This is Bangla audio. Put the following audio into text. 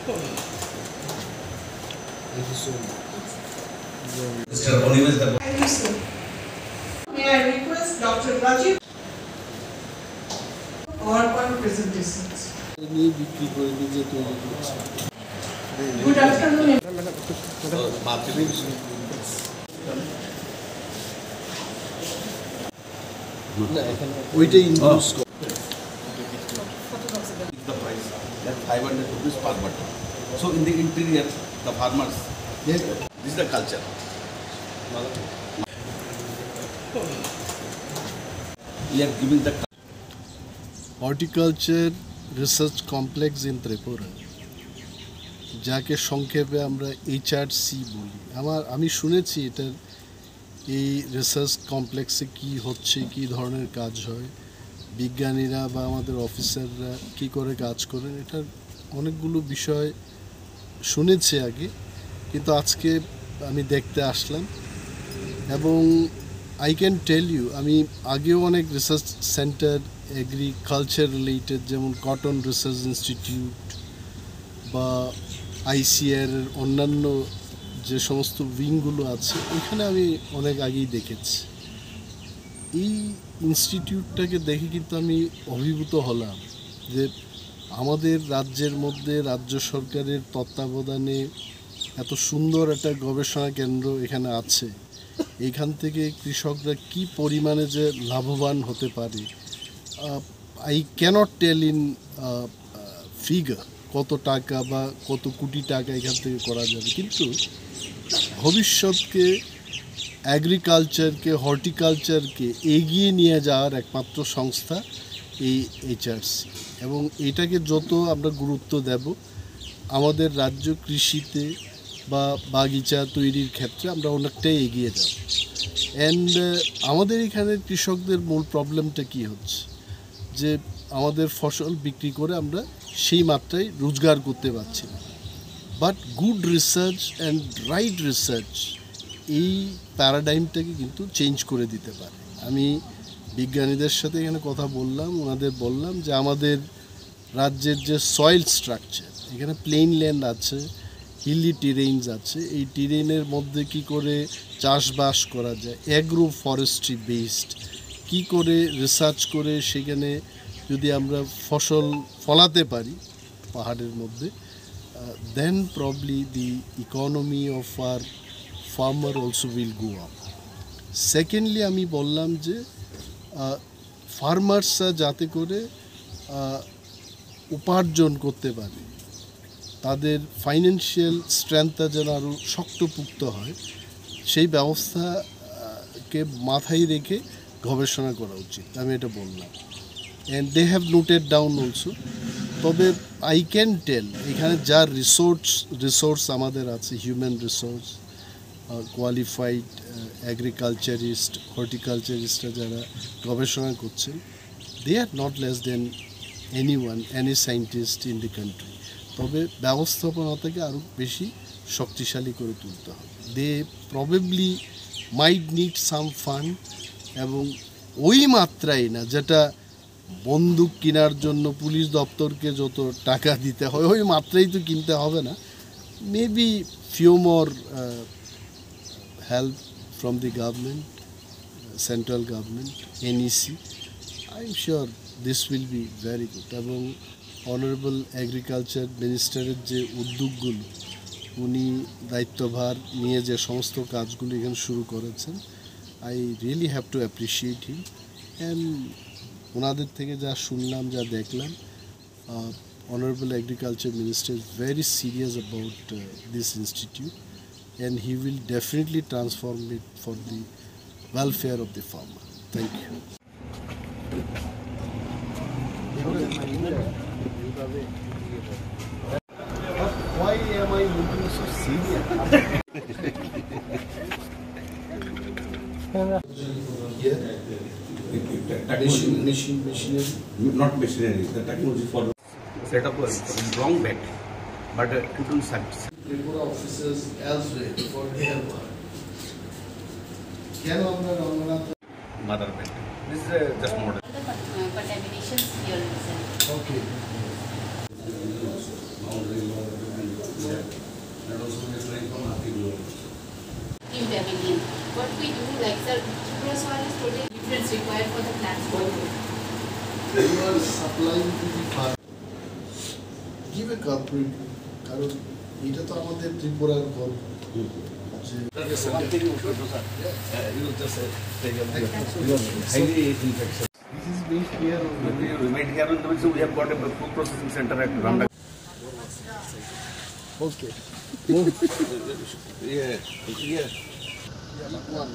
Thank you so much. Mr. Onimesh Dabo. Thank you, sir. May I request Dr. Rajiv PowerPoint presentations. Good afternoon. ওইটাই include The price that 500 rupees per button. So in the interior, the farmers, this is the culture. We are giving the horticulture research complex in Tripura, যাকে সংক্ষেপে আমরা HRC বলি। আমি শুনেছি এটার এই রিসার্চ কমপ্লেক্সে কি হচ্ছে, কি ধরনের কাজ হয়, বিজ্ঞানীরা বা আমাদের অফিসাররা কি করে কাজ করেন, এটার অনেকগুলো বিষয় শুনেছি আগে, কিন্তু আজকে আমি দেখতে আসলাম। এবং আই ক্যান টেল ইউ, আমি আগেও অনেক রিসার্চ সেন্টার এগ্রিকালচার রিলেটেড, যেমন কটন রিসার্চ ইনস্টিটিউট বা ICAR এর অন্যান্য যে সমস্ত উইংগুলো আছে, ওইখানে আমি অনেক আগেই দেখেছি। এই ইনস্টিটিউটটাকে দেখে কিন্তু আমি অভিভূত হলাম যে আমাদের রাজ্যের মধ্যে রাজ্য সরকারের তত্ত্বাবধানে এত সুন্দর একটা গবেষণা কেন্দ্র এখানে আছে। এইখান থেকে কৃষকরা কি পরিমাণে যে লাভবান হতে পারে, I can't tell in figure কত টাকা বা কত কোটি টাকা এখান থেকে করা যাবে, কিন্তু ভবিষ্যৎকে এগ্রিকালচারকে হর্টিকালচারকে এগিয়ে নিয়ে যাওয়ার একমাত্র সংস্থা এই HRC। এবং এটাকে যত আমরা গুরুত্ব দেব, আমাদের রাজ্য কৃষিতে বা বাগিচা তৈরির ক্ষেত্রে আমরা অনেকটাই এগিয়ে যাব। অ্যান্ড আমাদের এখানের কৃষকদের মূল প্রবলেমটা কি হচ্ছে, যে আমাদের ফসল বিক্রি করে আমরা সেই মাত্রায় রোজগার করতে পারছি না। But good research and right research এই প্যারাডাইমটাকে কিন্তু চেঞ্জ করে দিতে পারে। আমি বিজ্ঞানীদের সাথে এখানে কথা বললাম, ওনাদের বললাম যে আমাদের রাজ্যের যে সয়েল স্ট্রাকচার, এখানে প্লেন ল্যান্ড আছে, হিলি টেরেইনস আছে, এই টেরেইনের মধ্যে কি করে চাষবাস করা যায়, অ্যাগ্রো ফরেস্ট্রি বেসড, কি করে রিসার্চ করে সেখানে যদি আমরা ফসল ফলাতে পারি পাহাড়ের মধ্যে, then probably the economy of our farmer also will go up. Secondly আমি বললাম যে ফার্মার্সরা যাতে করে উপার্জন করতে পারে, তাদের ফাইন্যান্সিয়াল স্ট্রেংথটা যেন আরও শক্তপুক্ত হয়, সেই ব্যবস্থাকে মাথায় রেখে গবেষণা করা উচিত, আমি এটা বললাম। And they have noted down also. তবে আই ক্যান টেল এখানে যা রিসোর্স আমাদের আছে, হিউম্যান রিসোর্স, কোয়ালিফাইড এগ্রিকালচারিস্ট হর্টিকালচারিস্টরা যারা গবেষণা করছেন, they are not less than any scientist in the country. তবে ব্যবস্থাপনাটাকে আরও বেশি শক্তিশালী করে তুলতে হবে। They probably might need some fund, এবং ওই মাত্রায় না যেটা বন্দুক কেনার জন্য পুলিশ দপ্তরকে যত টাকা দিতে হয় ওই মাত্রাই তো কিনতে হবে না। Maybe few more help from the government, central government, NEC, I'm sure this will be very good. এবং অনারেবল এগ্রিকালচার মিনিস্টারের যে উদ্যোগগুলো, উনি দায়িত্বভার নিয়ে যে সমস্ত কাজগুলো এখানে শুরু করেছেন, I really have to appreciate him. And ওনাদের থেকে যা শুনলাম, যা দেখলাম, honourable agriculture minister is very serious about this institute, and he will definitely transform it for the welfare of the farmer. Thank you. Why am I looking so serious? Here, machinery. not machinery, the technology for set up a wrong bed, but couldn't service. Tripura officers elsewhere for their work. Can আমরা Ranganath Mother bed. This is just model. Contaminations here. Okay. And also we are trying from Happy Rural. In pavilion. What we do, like sir, Tripura soil is totally different required for the plants to grow. You are supplying to the farm. Give a corporate, কারণ এটা তো আমাদের ত্রিপুরার গর্ব যে One thing you should do, sir. You just take a because highly infectious. this is being here We made here on the so we have got a food processing center at Randa. okay Yeah, yeah. one